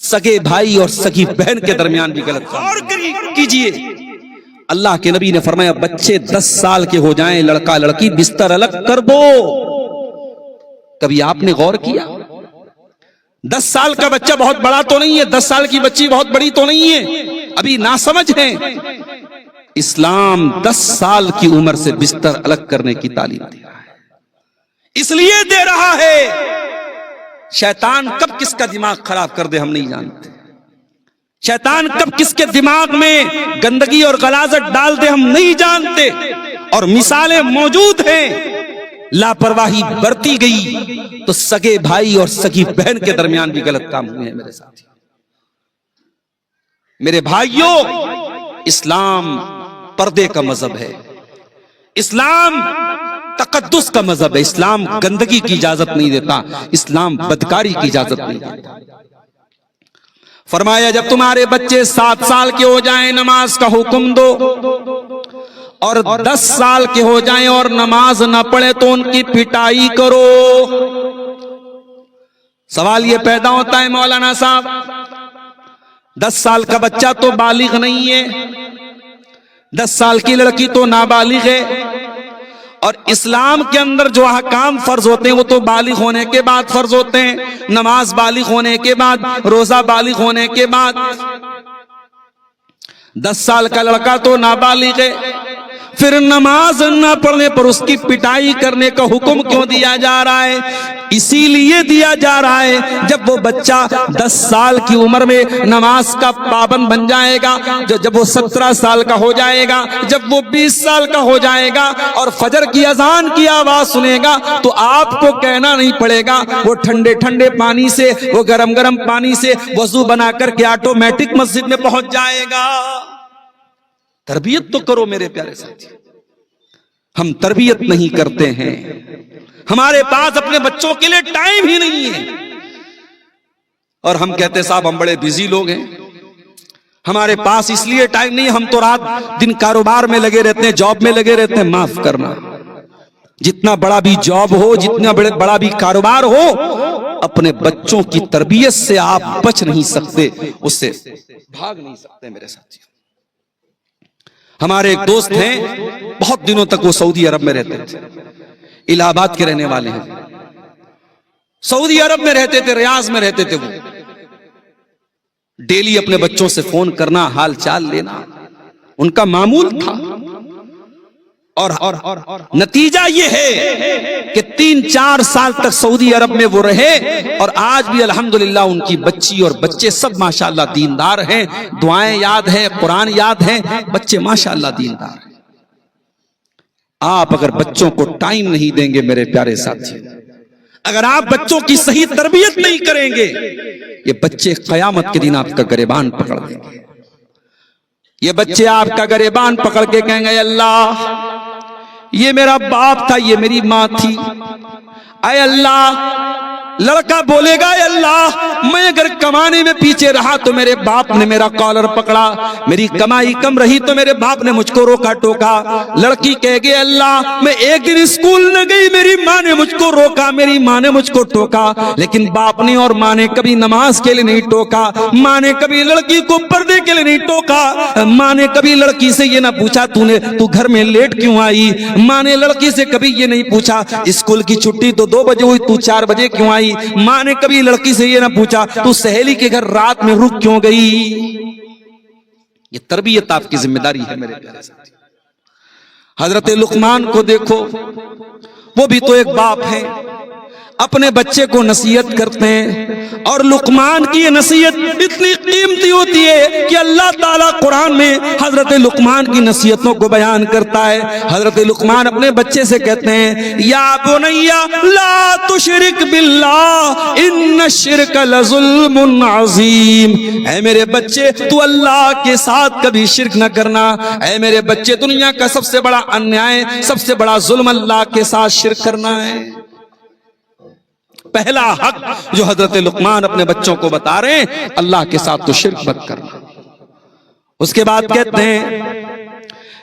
سگے بھائی اور سگی بہن کے درمیان بھی غلط کام اور کیجئے۔ اللہ کے نبی نے فرمایا بچے 10 سال کے ہو جائیں، لڑکا لڑکی بستر الگ کر دو۔ کبھی آپ نے غور کیا 10 سال کا بچہ بہت بڑا تو نہیں ہے، 10 سال کی بچی بہت بڑی تو نہیں ہے، ابھی ناسمجھ ہیں۔ اسلام 10 سال کی عمر سے بستر الگ کرنے کی تعلیم دے رہا ہے، اس لیے دے رہا ہے۔ شیطان کب کس کا دماغ خراب کر دے ہم نہیں جانتے، شیطان کب کس کے دماغ میں گندگی اور غلاظت ڈال دے ہم نہیں جانتے، اور مثالیں موجود ہیں۔ لاپرواہی برتی گئی تو سگے بھائی اور سگی بہن کے درمیان بھی غلط کام ہوئے ہیں۔ میرے ساتھی، میرے بھائیوں، اسلام پردے کا مذہب ہے، اسلام تقدس کا مذہب ہے، اسلام گندگی کی اجازت نہیں دیتا، اسلام بدکاری کی اجازت نہیں دیتا۔ فرمایا جب تمہارے بچے 7 سال کے ہو جائیں نماز کا حکم دو، اور 10 سال کے ہو جائیں اور نماز نہ پڑھے تو ان کی پٹائی کرو۔ سوال یہ پیدا ہوتا ہے مولانا صاحب 10 سال کا بچہ تو بالغ نہیں ہے، 10 سال کی لڑکی تو نابالغ ہے، اور اسلام کے اندر جو احکام فرض ہوتے ہیں وہ تو بالغ ہونے کے بعد فرض ہوتے ہیں، نماز بالغ ہونے کے بعد، روزہ بالغ ہونے کے بعد۔ 10 سال کا لڑکا تو نابالغ ہے، پھر نماز نہ پڑھنے پر اس کی پٹائی کرنے کا حکم کیوں دیا جا رہا ہے؟ اسی لیے دیا جا رہا ہے جب وہ بچہ 10 سال کی عمر میں نماز کا پابند بن جائے گا، جب وہ 17 سال کا ہو جائے گا، جب وہ 20 سال کا ہو جائے گا اور فجر کی اذان کی آواز سنے گا تو آپ کو کہنا نہیں پڑے گا، وہ ٹھنڈے ٹھنڈے پانی سے، وہ گرم گرم پانی سے وضو بنا کر کے آٹومیٹک مسجد میں پہنچ جائے گا۔ تربیت تو کرو میرے پیارے ساتھی، ہم تربیت نہیں کرتے ہیں، ہمارے پاس اپنے بچوں کے لیے ٹائم ہی نہیں ہے، اور ہم کہتے صاحب ہم بڑے بیزی لوگ ہیں، ہمارے پاس اس لیے ٹائم نہیں، ہم تو رات دن کاروبار میں لگے رہتے ہیں، جاب میں لگے رہتے ہیں۔ معاف کرنا، جتنا بڑا بھی جاب ہو، جتنا بڑا بھی کاروبار ہو، اپنے بچوں کی تربیت سے آپ بچ نہیں سکتے، اس سے بھاگ نہیں سکتے میرے ساتھی۔ ہمارے ایک دوست ہیں، بہت دنوں تک وہ سعودی عرب میں رہتے تھے، الہ آباد کے رہنے والے ہیں، سعودی عرب میں رہتے تھے، ریاض میں رہتے تھے۔ وہ ڈیلی اپنے بچوں سے فون کرنا، حال چال لینا ان کا معمول تھا، اور نتیجہ یہ ہے کہ 3-4 سال تک سعودی عرب میں وہ رہے، اور آج بھی الحمدللہ ان کی بچی اور بچے سب ماشاءاللہ دیندار ہیں، دعائیں یاد ہیں، قرآن یاد ہیں، بچے ماشاءاللہ دیندار ہیں۔ آپ اگر بچوں کو ٹائم نہیں دیں گے میرے پیارے ساتھی، اگر آپ بچوں کی صحیح تربیت نہیں کریں گے، یہ بچے قیامت کے دن آپ کا گریبان پکڑ دیں گے، یہ بچے آپ کا گریبان پکڑ کے کہیں گے اللہ یہ میرا باپ تھا، یہ میری ماں تھی، اے اللہ۔ لڑکا بولے گا اے اللہ میں اگر کمانے میں پیچھے رہا تو میرے باپ نے میرا کالر پکڑا، میری کمائی کم رہی تو میرے باپ نے مجھ کو روکا ٹوکا۔ لڑکی کہے گی اللہ میں ایک دن اسکول نہ گئی، میری ماں نے مجھ کو روکا، میری ماں نے مجھ کو ٹوکا، لیکن باپ نے اور ماں نے کبھی نماز کے لیے نہیں ٹوکا، ماں نے کبھی لڑکی کو پردے کے لیے نہیں ٹوکا، ماں نے کبھی لڑکی سے یہ نہ پوچھا تو گھر میں لیٹ کیوں آئی، ماں نے لڑکی سے کبھی یہ نہیں پوچھا اسکول کی چھٹی تو 2 بجے ہوئی تو 4 بجے کیوں آئی، ماں نے کبھی لڑکی سے یہ نہ پوچھا تو سہیلی کے گھر رات میں رک کیوں گئی۔ یہ تربیت آپ کی ذمہ داری ہے میرے پیارے ساتھی۔ حضرت لقمان کو دیکھو، وہ بھی تو ایک باپ ہے، اپنے بچے کو نصیحت کرتے ہیں، اور لقمان کی یہ نصیحت اتنی قیمتی ہوتی ہے کہ اللہ تعالیٰ قرآن میں حضرت لقمان کی نصیحتوں کو بیان کرتا ہے۔ حضرت لقمان اپنے بچے سے کہتے ہیں یا بنی لا تشرک باللہ ان الشرک لظلم عظیم، اے میرے بچے تو اللہ کے ساتھ کبھی شرک نہ کرنا، اے میرے بچے دنیا کا سب سے بڑا انیائے، سب سے بڑا ظلم اللہ کے ساتھ شرک کرنا ہے۔ پہلا حق جو حضرت لقمان اپنے بچوں کو بتا رہے ہیں، اللہ کے ساتھ تو شرک مت کرنا۔ اس کے بعد کہتے ہیں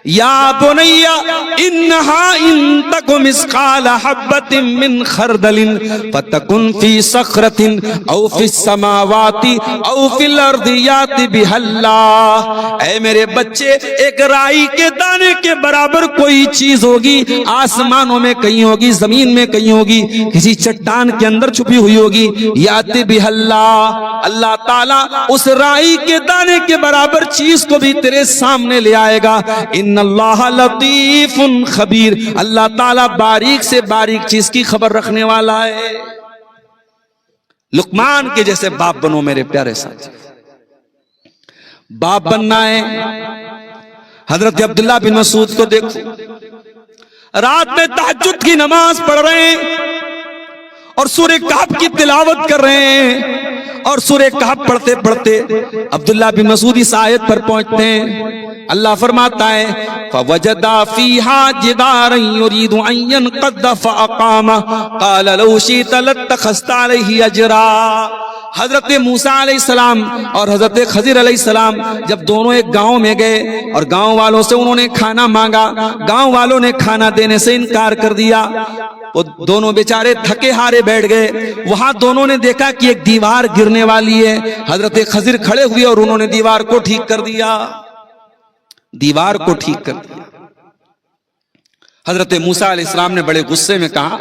یا بنی انہا ان تک مثقال حبۃ من خردل فتکن فی صخرۃ او فی السماوات او فی الارض یأتی بہا اللہ. اے میرے بچے، ایک رائی کے دانے کے برابر کوئی چیز ہوگی، آسمانوں میں کہیں ہوگی، زمین میں کہیں ہوگی، کسی چٹان کے اندر چھپی ہوئی ہوگی. یأتی بہا اللہ، اللہ تعالیٰ اس رائی کے دانے کے برابر چیز کو بھی تیرے سامنے لے آئے گا. ان اللہ لطیف خبیر، اللہ تعالیٰ باریک سے باریک چیز کی خبر رکھنے والا ہے. لقمان کے جیسے باپ بنو میرے پیارے ساتھی. باپ بننا ہے. حضرت عبداللہ بن مسعود کو دیکھو، رات میں تہجد کی نماز پڑھ رہے ہیں اور سورہ کہف کی تلاوت کر رہے ہیں، اور سورہ کہف پڑھتے پڑھتے عبداللہ بن مسعود اس آیت پر پہنچتے ہیں. اللہ فرماتا ہے فَوَجَدَا فِيهَا جِدَارًا يُرِيدُ أَن يَنقَضَّ فَأَقَامَهُ قَالَ لَوْ شِئْتَ لَاتَّخَذْتَ عَلَيْهِ أَجْرًا. حضرت موسیٰ علیہ السلام اور حضرت خضر علیہ السلام جب دونوں ایک گاؤں میں گئے اور گاؤں والوں سے انہوں نے کھانا مانگا، گاؤں والوں نے کھانا دینے سے انکار کر دیا. وہ دونوں بیچارے تھکے ہارے بیٹھ گئے. وہاں دونوں نے دیکھا کہ ایک دیوار گرنے والی ہے. حضرت خضر کھڑے ہوئے اور انہوں نے دیوار کو ٹھیک کر دیا. دیوار کو ٹھیک کر دیا. حضرت موسیٰ علیہ السلام نے بڑے غصے میں کہا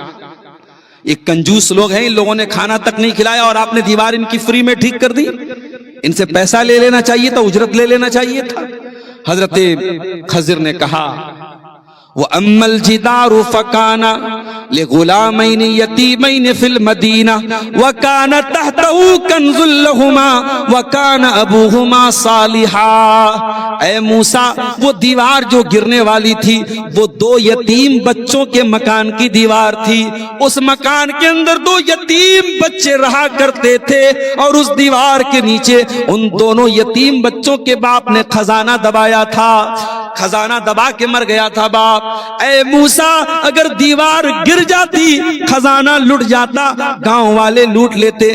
ایک کنجوس لوگ ہیں، ان لوگوں نے کھانا تک نہیں کھلایا اور آپ نے دیوار ان کی فری میں ٹھیک کر دی. ان سے پیسہ لے لینا چاہیے تھا، اجرت لے لینا چاہیے تھا. حضرت خضر نے کہا وَأَمَّا الْجِدَارُ فَكَانَ لِغُلَامَيْنِ يَتِيمَيْنِ فِي الْمَدِينَةِ وَكَانَ تَحْتَهُ كَنْزٌ لَهُمَا وَكَانَ أَبُوهُمَا صَالِحًا. اے موسیٰ، وہ دیوار جو گرنے والی تھی وہ دو یتیم بچوں کے مکان کی دیوار تھی. اس مکان کے اندر دو یتیم بچے رہا کرتے تھے اور اس دیوار کے نیچے ان دونوں یتیم بچوں کے باپ نے خزانہ دبایا تھا. خزانہ دبا کے مر گیا تھا باپ. اے موسیٰ، اگر دیوار گر جاتی، خزانہ لٹ جاتا، گاؤں والے لوٹ لیتے.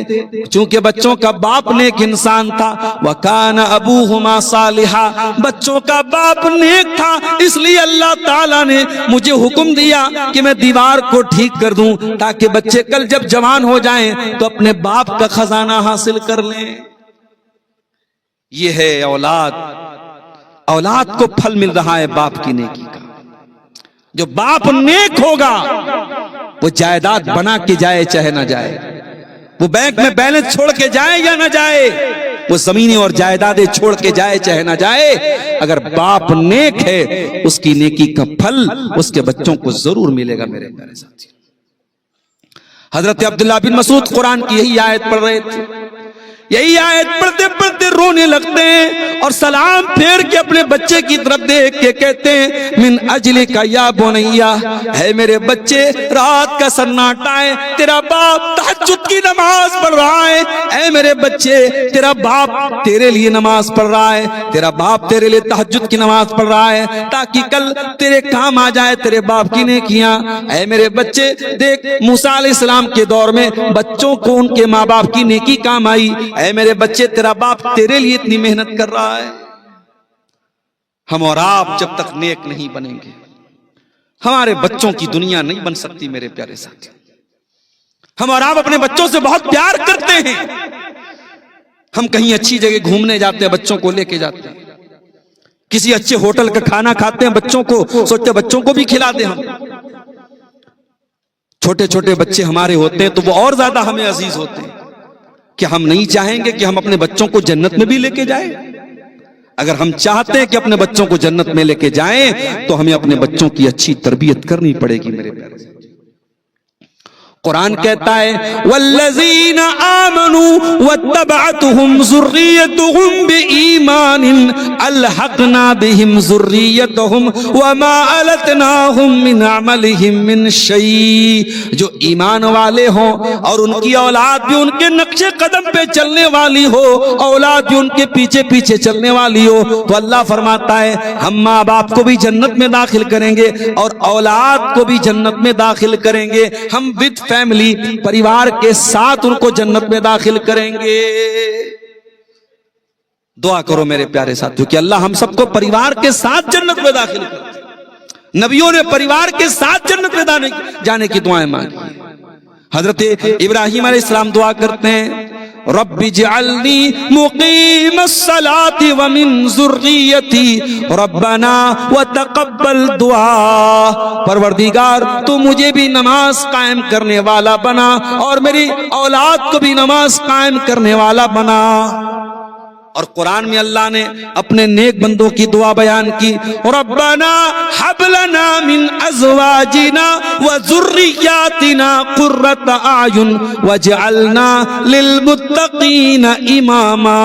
چونکہ بچوں کا باپ نیک انسان تھا. وَكَانَ أَبُوهُمَا صَالِحًا، بچوں کا باپ نیک تھا، اس لیے اللہ تعالیٰ نے مجھے حکم دیا کہ میں دیوار کو ٹھیک کر دوں تاکہ بچے کل جب جوان ہو جائیں تو اپنے باپ کا خزانہ حاصل کر لیں. یہ ہے اولاد. اولاد کو پھل مل رہا ہے باپ کی نیکی کا. جو باپ نیک ہوگا وہ جائیداد بنا کے جائے چاہے نہ جائے، وہ بینک میں بیلنس چھوڑ کے جائے یا نہ جائے، وہ زمینیں اور جائیدادیں چھوڑ کے جائے چاہے نہ جائے، اگر باپ نیک ہے اس کی نیکی کا پھل اس کے بچوں کو ضرور ملے گا. میرے پیارے ساتھی، حضرت عبداللہ بن مسعود قرآن کی یہی آیت پڑھ رہے تھے. یہی آیت پڑھتے پڑھتے رونے لگتے ہیں اور سلام پھیر کے اپنے بچے کی طرف دیکھ کے کہتے ہیں من اجلک یا بنیا، ہے میرے بچے، رات کا سناٹا ہے، تیرا باپ تہجد کی نماز پڑھ رہا ہے. اے میرے بچے، تیرا باپ تیرے لیے نماز پڑھ رہا ہے، تیرا باپ تیرے لیے تہجد کی نماز پڑھ رہا ہے تاکہ کل تیرے کام آ جائے تیرے باپ کی نیکیاں. اے میرے بچے دیکھ، موسیٰ علیہ السلام کے دور میں بچوں کو ان کے ماں باپ کی نیکی کام آئی. اے میرے بچے، تیرا باپ تیرے لیے اتنی محنت کر رہا ہے. ہم اور آپ جب تک نیک نہیں بنیں گے ہمارے بچوں کی دنیا نہیں بن سکتی. میرے پیارے ساتھی، ہم اور آپ اپنے بچوں سے بہت پیار کرتے ہیں. ہم کہیں اچھی جگہ گھومنے جاتے ہیں، بچوں کو لے کے جاتے ہیں. کسی اچھے ہوٹل کا کھانا کھاتے ہیں، بچوں کو سوچتے ہیں بچوں کو بھی کھلا دیں. ہم چھوٹے چھوٹے بچے ہمارے ہوتے ہیں تو وہ اور زیادہ ہمیں عزیز ہوتے ہیں. کہ ہم نہیں چاہیں گے کہ ہم اپنے بچوں کو جنت میں بھی لے کے جائیں؟ اگر ہم چاہتے ہیں کہ اپنے بچوں کو جنت میں لے کے جائیں تو ہمیں اپنے بچوں کی اچھی تربیت کرنی پڑے گی. میرے پیارے قرآن کہتا ہے والذین آمنوا واتبعتهم ذریتهم بإیمان الحقنا بهم ذریتهم وما التناهم من عملهم من شیء. جو ایمان والے ہوں اور ان کی اولاد بھی ان کے نقش قدم پہ چلنے والی ہو، اولاد بھی ان کے پیچھے پیچھے چلنے والی ہو، تو اللہ فرماتا ہے ہم ماں باپ کو بھی جنت میں داخل کریں گے اور اولاد کو بھی جنت میں داخل کریں گے. ہم ود فیملی، پریوار کے ساتھ ان کو جنت میں داخل کریں گے. دعا کرو میرے پیارے ساتھیوں کہ اللہ ہم سب کو پریوار کے ساتھ جنت میں داخل کر۔ نبیوں نے پریوار کے ساتھ جنت میں جانے کی دعائیں مانگی۔ حضرت ابراہیم علیہ السلام دعا کرتے ہیں رب اجعلنی مقیم الصلاة ومن ذریتی ربنا وتقبل دعا، پروردگار تو مجھے بھی نماز قائم کرنے والا بنا اور میری اولاد کو بھی نماز قائم کرنے والا بنا۔ اور قرآن میں اللہ نے اپنے نیک بندوں کی دعا بیان کی ربنا حب لنا من ازواجنا وذریاتنا قرۃ اعین واجعلنا للمتقین اماما،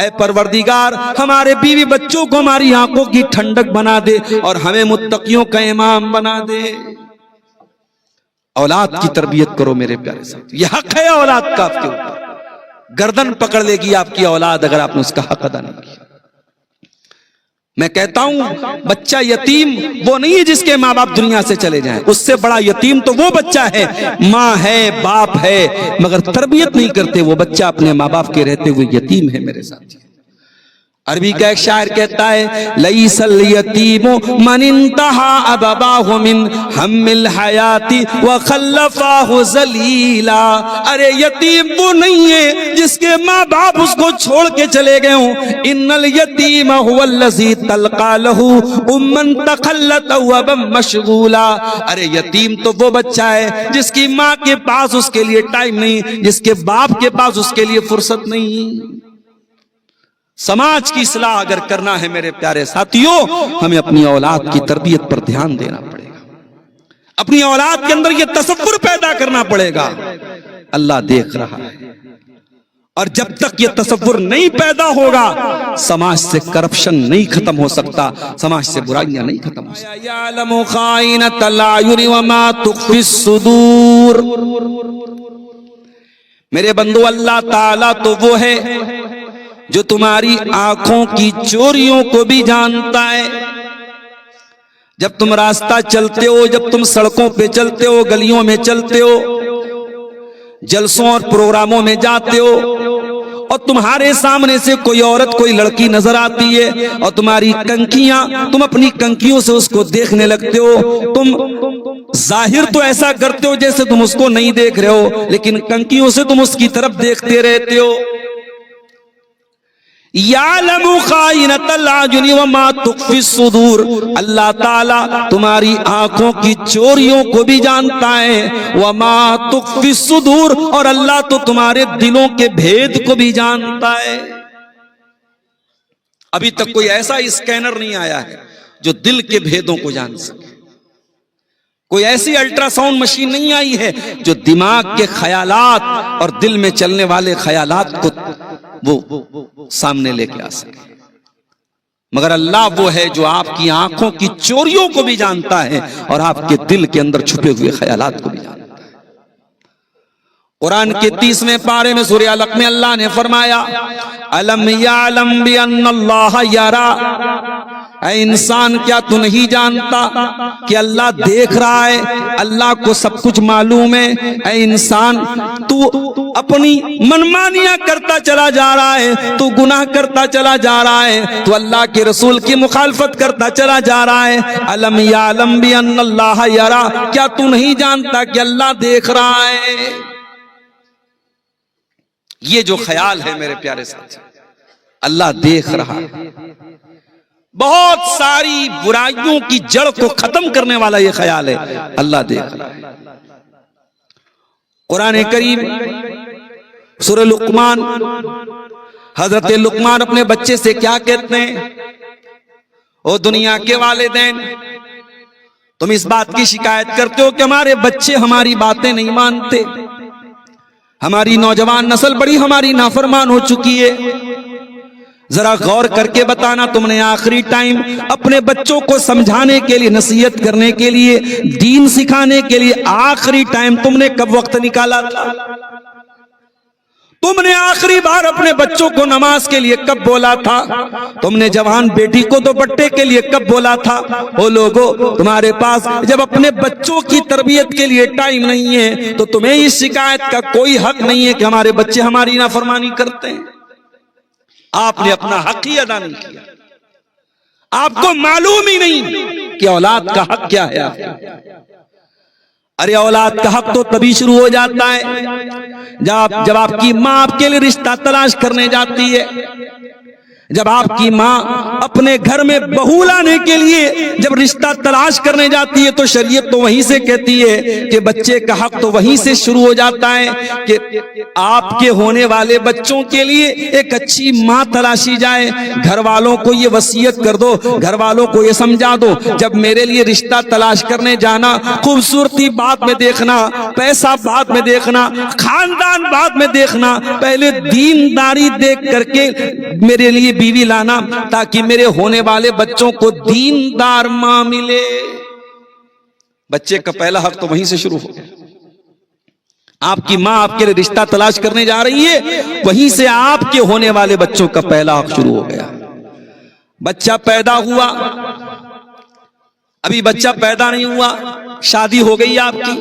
اے پروردگار ہمارے بیوی بچوں کو ہماری آنکھوں کی ٹھنڈک بنا دے اور ہمیں متقیوں کا امام بنا دے۔ اولاد کی تربیت کرو میرے پیارے ساتھ، یہ حق ہے اولاد کا آپ کے اوپر، گردن پکڑ لے گی آپ کی اولاد اگر آپ نے اس کا حق ادا نہیں کیا۔ میں کہتا ہوں بچہ یتیم وہ نہیں ہے جس کے ماں باپ دنیا سے چلے جائیں، اس سے بڑا یتیم تو وہ بچہ ہے ماں ہے باپ ہے مگر تربیت نہیں کرتے، وہ بچہ اپنے ماں باپ کے رہتے ہوئے یتیم ہے میرے ساتھ۔ عربی کا ایک شاعر کہتا ہے لیس الیتیم من انتہا ابواہ من ہم الحیات وخلفاہ ذلیلا، ارے یتیم وہ نہیں ہے جس کے ماں باپ اس کو چھوڑ کے چلے گئے ہوں، ان الیتیم هو الذی تلقى له اما تخلت وابا مشغولا، ارے یتیم تو وہ بچہ ہے جس کی ماں کے پاس اس کے لیے ٹائم نہیں، جس کے باپ کے پاس اس کے لیے فرصت نہیں۔ سماج کی اصلاح اگر کرنا ہے میرے پیارے ساتھیوں ہمیں اپنی اولاد کی تربیت پر دھیان دینا پڑے گا، اپنی اولاد کے اندر یہ تصور پیدا کرنا پڑے گا اللہ دیکھ رہا ہے، اور جب تک یہ تصور نہیں پیدا ہوگا سماج سے کرپشن نہیں ختم ہو سکتا، سماج سے برائیاں نہیں ختم ہو سکتا۔ یعلم خائنۃ الاعین وما تخفی الصدور، میرے بندو اللہ تعالیٰ تو وہ ہے جو تمہاری آنکھوں کی چوریوں کو بھی جانتا ہے۔ جب تم راستہ چلتے ہو، جب تم سڑکوں پہ چلتے ہو، گلیوں میں چلتے ہو، جلسوں اور پروگراموں میں جاتے ہو اور تمہارے سامنے سے کوئی عورت کوئی لڑکی نظر آتی ہے اور تمہاری کنکیاں تم اپنی کنکیوں سے اس کو دیکھنے لگتے ہو، تم ظاہر تو ایسا کرتے ہو جیسے تم اس کو نہیں دیکھ رہے ہو لیکن کنکیوں سے تم اس کی طرف دیکھتے رہتے ہو۔ یعلم خائنۃ الاعین وما تخفی الصدور، اللہ تعالیٰ تمہاری آنکھوں کی چوریوں کو بھی جانتا ہے، وما تخفی الصدور، اور اللہ تو تمہارے دلوں کے بھید کو بھی جانتا ہے۔ ابھی تک کوئی ایسا اسکینر نہیں آیا ہے جو دل کے بھیدوں کو جان سکے، کوئی ایسی الٹرا ساؤنڈ مشین نہیں آئی ہے جو دماغ کے خیالات اور دل میں چلنے والے خیالات کو وہ سامنے لے کے آ سکے، مگر اللہ وہ ہے جو آپ کی آنکھوں کی چوریوں کو بھی جانتا ہے اور آپ کے دل کے اندر چھپے ہوئے خیالات کو بھی جانتا ہے۔ قرآن کے 30ویں پارے میں سورہ علق میں اللہ نے فرمایا الم یعلم بان اللہ یرا، اے انسان کیا تو نہیں جانتا کہ اللہ دیکھ رہا ہے، اللہ کو سب کچھ معلوم ہے۔ اے انسان تو اپنی منمانیاں کرتا چلا جا رہا ہے، تو گناہ کرتا چلا جا رہا ہے، تو اللہ کے رسول کی مخالفت کرتا چلا جا رہا ہے۔ الم یعلم بان اللہ یرا، کیا تو نہیں جانتا کہ اللہ دیکھ رہا ہے؟ یہ جو خیال ہے میرے پیارے ساتھی، اللہ دیکھ رہا ہے، بہت ساری برائیوں کی جڑ کو ختم کرنے والا یہ خیال ہے، اللہ دیکھ رہا ہے۔ قرآن کریم سورہ لقمان، حضرت لقمان اپنے بچے سے کیا کہتے ہیں؟ او دنیا کے والدین، تم اس بات کی شکایت کرتے ہو کہ ہمارے بچے ہماری باتیں نہیں مانتے، ہماری نوجوان نسل بڑی ہماری نافرمان ہو چکی ہے، ذرا غور کر کے بتانا تم نے آخری ٹائم اپنے بچوں کو سمجھانے کے لیے، نصیحت کرنے کے لیے، دین سکھانے کے لیے آخری ٹائم تم نے کب وقت نکالا تھا؟ تم نے آخری بار اپنے بچوں کو نماز کے لیے کب بولا تھا؟ تم نے جوان بیٹی کو دوپٹے کے لیے کب بولا تھا؟ او لوگو، تمہارے پاس جب اپنے بچوں کی تربیت کے لیے ٹائم نہیں ہے تو تمہیں اس شکایت کا کوئی حق نہیں ہے کہ ہمارے بچے ہماری نافرمانی کرتے ہیں۔ آپ نے اپنا حق ہی ادا نہیں کیا. آپ کو معلوم ہی نہیں کہ اولاد کا حق کیا ہے. ارے اولاد کا حق تو تبھی شروع ہو جاتا ہے جب آپ کی ماں آپ کے لیے رشتہ تلاش کرنے جاتی ہے. جب آپ کی ماں اپنے گھر میں بہو لانے کے لیے جب رشتہ تلاش کرنے جاتی ہے تو شریعت تو وہیں سے کہتی ہے کہ بچے کا حق تو وہیں سے شروع ہو جاتا ہے کہ آپ کے ہونے والے بچوں کے لیے ایک اچھی ماں تلاشی جائے. گھر والوں کو یہ وصیت کر دو, گھر والوں کو یہ سمجھا دو, جب میرے لیے رشتہ تلاش کرنے جانا, خوبصورتی بعد میں دیکھنا, پیسہ بعد میں دیکھنا, خاندان بعد میں دیکھنا, پہلے دینداری دیکھ کر کے میرے لیے بیوی لانا تاکہ میرے ہونے والے بچوں کو دیندار ماں ملے. بچے کا پہلا حق تو وہیں سے شروع ہو گیا. آپ کی ماں آپ کے لیے رشتہ تلاش کرنے جا رہی ہے, وہیں سے آپ کے ہونے والے بچوں کا پہلا حق شروع ہو گیا. بچہ پیدا ہوا, ابھی بچہ پیدا نہیں ہوا, شادی ہو گئی آپ کی,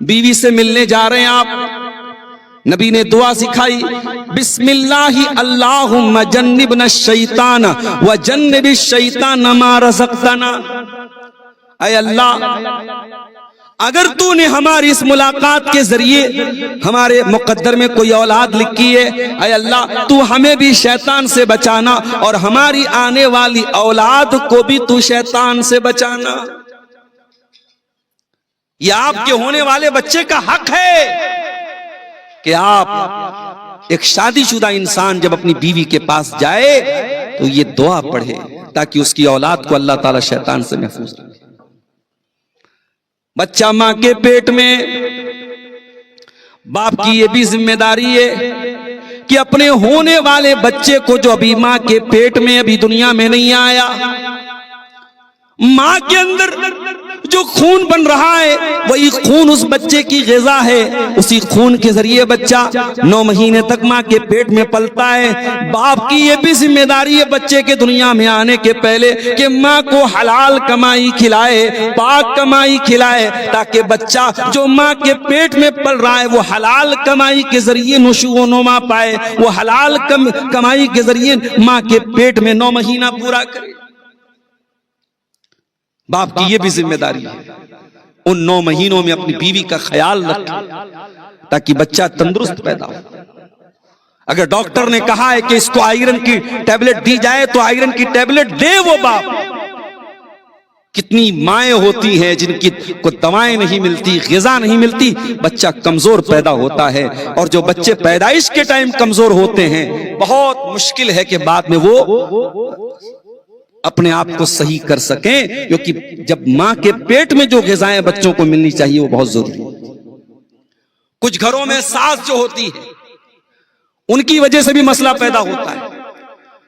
بیوی سے ملنے جا رہے ہیں آپ. نبی نے دعا سکھائی, بسم اللہ اللہم جنبنا الشیطان وجنب الشیطان ما رزقتنا. اے اللہ, اگر تو نے ہماری اس ملاقات کے ذریعے ہمارے مقدر میں کوئی اولاد لکھی ہے, اے اللہ تو ہمیں بھی شیطان سے بچانا اور ہماری آنے والی اولاد کو بھی تو شیطان سے بچانا. یہ آپ کے ہونے والے بچے کا حق ہے کہ آپ ایک شادی شدہ انسان جب اپنی بیوی کے پاس جائے تو یہ دعا پڑھے تاکہ اس کی اولاد کو اللہ تعالی شیطان سے محفوظ رکھے. بچہ ماں کے پیٹ میں, باپ کی یہ بھی ذمہ داری ہے کہ اپنے ہونے والے بچے کو جو ابھی ماں کے پیٹ میں ابھی دنیا میں نہیں آیا, ماں کے اندر جو خون بن رہا ہے وہی خون اس بچے کی غذا ہے. اسی خون کے ذریعے بچہ 9 مہینے تک ماں کے پیٹ میں پلتا ہے. باپ کی یہ بھی ذمہ داری ہے بچے کے دنیا میں آنے کے پہلے کہ ماں کو حلال کمائی کھلائے, پاک کمائی کھلائے, تاکہ بچہ جو ماں کے پیٹ میں پل رہا ہے وہ حلال کمائی کے ذریعے نشو و نما پائے, وہ حلال کمائی کے ذریعے ماں کے پیٹ میں 9 مہینہ پورا کرے. باپ کی یہ بھی ذمہ داری ہے ان 9 مہینوں میں اپنی بیوی کا خیال رکھے تاکہ بچہ تندرست پیدا ہو. اگر ڈاکٹر نے کہا ہے کہ اس کو آئرن کی ٹیبلٹ دی جائے تو آئرن کی ٹیبلٹ دے وہ باپ. کتنی مائیں ہوتی ہیں جن کی کو دوائیں نہیں ملتی, غذا نہیں ملتی, بچہ کمزور پیدا ہوتا ہے. اور جو بچے پیدائش کے ٹائم کمزور ہوتے ہیں بہت مشکل ہے کہ بعد میں وہ اپنے آپ کو صحیح کر سکیں, کیونکہ جب ماں کے پیٹ میں جو غذائیں بچوں کو ملنی چاہیے وہ بہت ضروری ہے. کچھ گھروں میں ساس جو ہوتی ہے ان کی وجہ سے بھی مسئلہ پیدا ہوتا ہے.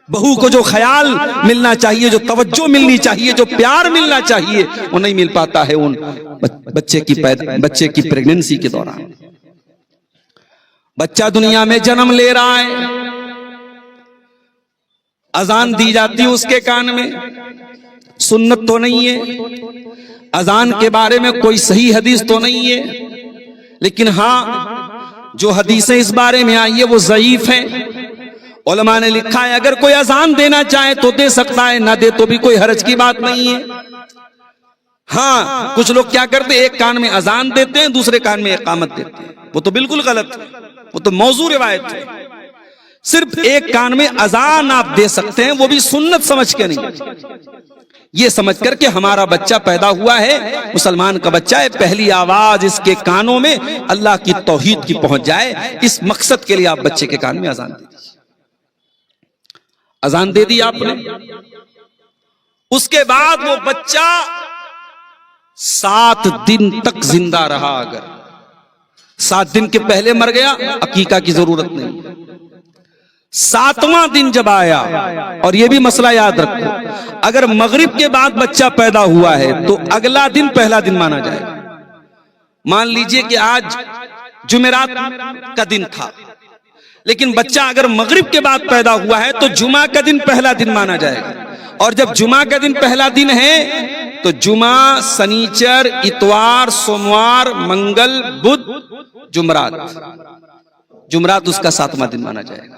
بہو کو جو خیال ملنا چاہیے, جو توجہ ملنی چاہیے, جو پیار ملنا چاہیے وہ نہیں مل پاتا ہے ان بچے کی پریگننسی کے دوران. بچہ دنیا میں جنم لے رہا ہے, اذان دی جاتی ہے اس کے کان میں, سنت تو نہیں ہے, اذان کے بارے میں کوئی صحیح حدیث تو نہیں ہے, لیکن ہاں جو حدیثیں اس بارے میں آئی ہے وہ ضعیف ہیں. علماء نے لکھا ہے اگر کوئی اذان دینا چاہے تو دے سکتا ہے, نہ دے تو بھی کوئی حرج کی بات نہیں ہے. ہاں کچھ لوگ کیا کرتے ہیں, ایک کان میں اذان دیتے ہیں دوسرے کان میں اقامت دیتے ہیں, وہ تو بالکل غلط ہے, وہ تو موضوع روایت ہے. صرف ایک کان میں اذان آپ دے سکتے ہیں, وہ بھی سنت سمجھ کے نہیں, یہ سمجھ کر کہ ہمارا بچہ پیدا ہوا ہے, مسلمان کا بچہ ہے, پہلی آواز اس کے کانوں میں اللہ کی توحید کی پہنچ جائے, اس مقصد کے لیے آپ بچے کے کان میں اذان دے دیجیے. اذان دے دی آپ نے, اس کے بعد وہ بچہ 7 دن تک زندہ رہا. اگر 7 دن کے پہلے مر گیا عقیقہ کی ضرورت نہیں. 7واں دن جب آیا, اور یہ بھی مسئلہ یاد رکھو, اگر مغرب کے بعد بچہ پیدا ہوا ہے تو اگلا دن پہلا دن مانا جائے گا. مان لیجئے کہ آج جمعرات کا دن تھا, لیکن بچہ اگر مغرب کے بعد پیدا ہوا ہے تو جمعہ کا دن پہلا دن مانا جائے گا. اور جب جمعہ کا دن پہلا دن ہے تو جمعہ, سنیچر, اتوار, سوموار, منگل, بدھ, جمعرات اس کا 7واں دن مانا جائے گا.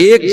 1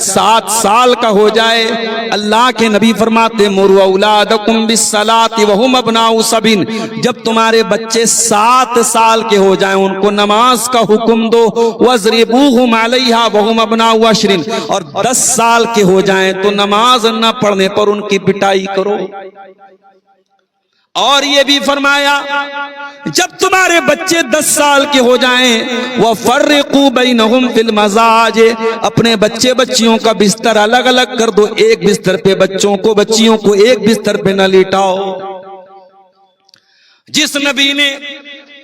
7 سال کا ہو جائے، اللہ کے نبی فرماتے مروا اولادکم بالصلاۃ وہم ابناء 7، جب تمہارے بچے 7 سال کے ہو جائیں ان کو نماز کا حکم دو، واضربوہم علیہا وہم ابناء 10، اور 10 سال کے ہو جائیں تو نماز نہ پڑھنے پر ان کی پٹائی کرو۔ اور یہ بھی فرمایا جب تمہارے بچے 10 سال کے ہو جائیں وَفَرِّقُوا بَيْنَهُمْ فِي الْمَضَاجِ، اپنے بچے بچیوں کا بستر الگ الگ کر دو، ایک بستر پہ بچوں کو بچیوں کو ایک بستر پہ نہ لیٹاؤ۔ جس نبی نے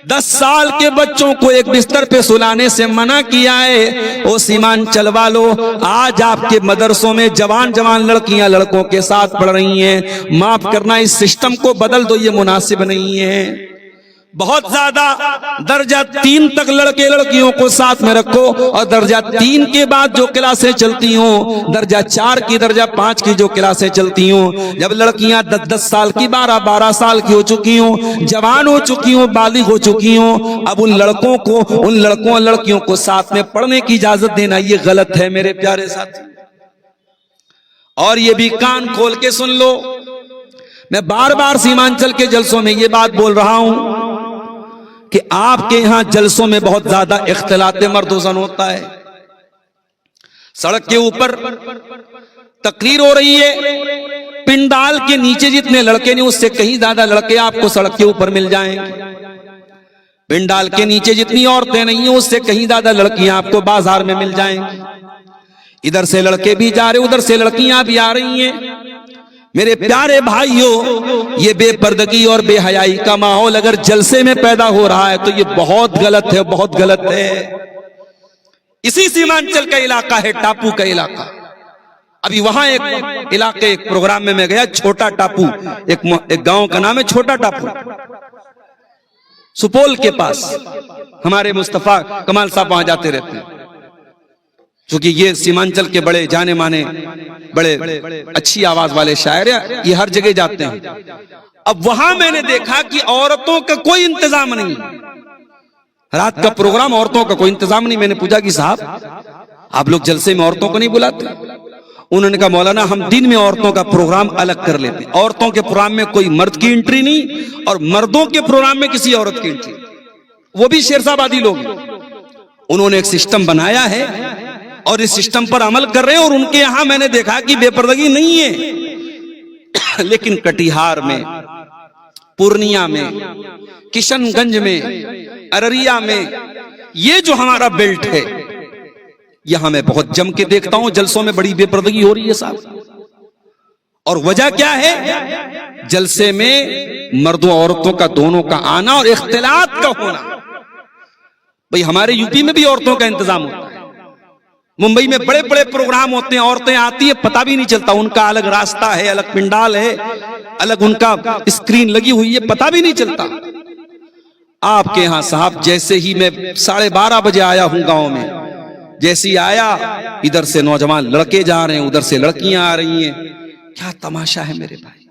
10 سال کے بچوں کو ایک بستر پہ سلانے سے منع کیا ہے، وہ سیمانچل والو، آج آپ کے مدرسوں میں جوان جوان لڑکیاں لڑکوں کے ساتھ پڑھ رہی ہیں، معاف کرنا اس سسٹم کو بدل دو، یہ مناسب نہیں ہے۔ بہت زیادہ درجہ 3 تک لڑکے لڑکیوں کو ساتھ میں رکھو، اور درجہ 3 کے بعد جو کلاسیں چلتی ہوں، درجہ 4 کی درجہ 5 کی جو کلاسیں چلتی ہوں، جب لڑکیاں 10 سال کی 12 سال کی ہو چکی ہوں، جوان ہو چکی ہوں، بالغ ہو چکی ہوں، اب ان لڑکوں کو ان لڑکوں اور لڑکیوں کو ساتھ میں پڑھنے کی اجازت دینا یہ غلط ہے میرے پیارے ساتھی۔ اور یہ بھی کان کھول کے سن لو، میں بار بار سیمانچل کے جلسوں میں یہ بات بول رہا ہوں کہ آپ کے یہاں جلسوں میں بہت زیادہ اختلاط مرد و زن ہوتا ہے۔ سڑک کے اوپر تقریر ہو رہی ہے، پنڈال کے نیچے جتنے لڑکے نہیں اس سے کہیں زیادہ لڑکے آپ کو سڑک کے اوپر مل جائیں گے، پنڈال کے نیچے جتنی عورتیں نہیں ہیں اس سے کہیں زیادہ لڑکیاں آپ کو بازار میں مل جائیں گی، ادھر سے لڑکے بھی جا رہے ادھر سے لڑکیاں بھی آ رہی ہیں۔ میرے پیارے بھائیوں، یہ بے پردگی اور بے حیائی کا ماحول اگر جلسے میں پیدا ہو رہا ہے تو یہ بہت غلط ہے، بہت غلط ہے۔ اسی سیمانچل کا علاقہ ہے ٹاپو کا علاقہ، ابھی وہاں ایک علاقے ایک پروگرام میں گیا، چھوٹا ٹاپو، ایک گاؤں کا نام ہے چھوٹا ٹاپو، سپول کے پاس۔ ہمارے مصطفیٰ کمال صاحب وہاں جاتے رہتے ہیں، چونکہ یہ سیمانچل کے بڑے جانے مانے بڑے اچھی آواز والے شاعر ہیں، یہ ہر جگہ جاتے ہیں۔ اب وہاں میں نے دیکھا کہ عورتوں کا کوئی انتظام نہیں، رات کا پروگرام عورتوں کا کوئی انتظام نہیں۔ میں نے پوچھا کہ صاحب آپ لوگ جلسے میں عورتوں کو نہیں بلاتے؟ انہوں نے کہا مولانا ہم دن میں عورتوں کا پروگرام الگ کر لیتے ہیں، عورتوں کے پروگرام میں کوئی مرد کی انٹری نہیں اور مردوں کے پروگرام میں کسی عورت کی انٹری، وہ بھی شیر صاحب آدی لوگ۔ انہوں نے ایک سسٹم بنایا ہے اور اس سسٹم پر عمل کر رہے ہیں، اور ان کے یہاں میں نے دیکھا کہ بے پردگی نہیں ہے۔ لیکن کٹیہار میں، پورنیہ میں، کشن گنج میں، ارریہ میں، یہ جو ہمارا بیلٹ ہے یہاں میں بہت جم کے دیکھتا ہوں جلسوں میں بڑی بے پردگی ہو رہی ہے صاحب۔ اور وجہ کیا ہے؟ جلسے میں مردوں عورتوں کا دونوں کا آنا اور اختلاط کا ہونا۔ بھئی ہمارے یو پی میں بھی عورتوں کا انتظام ہوتا ہے، ممبئی میں بڑے بڑے پروگرام ہوتے ہیں، عورتیں آتی ہیں پتہ بھی نہیں چلتا، ان کا الگ راستہ ہے، الگ پنڈال ہے، الگ ان کا اسکرین لگی ہوئی ہے، پتہ بھی نہیں چلتا۔ آپ کے ہاں صاحب جیسے ہی میں 12:30 بجے آیا ہوں گاؤں میں، جیسے ہی آیا ادھر سے نوجوان لڑکے جا رہے ہیں ادھر سے لڑکیاں آ رہی ہیں، کیا تماشا ہے میرے بھائی۔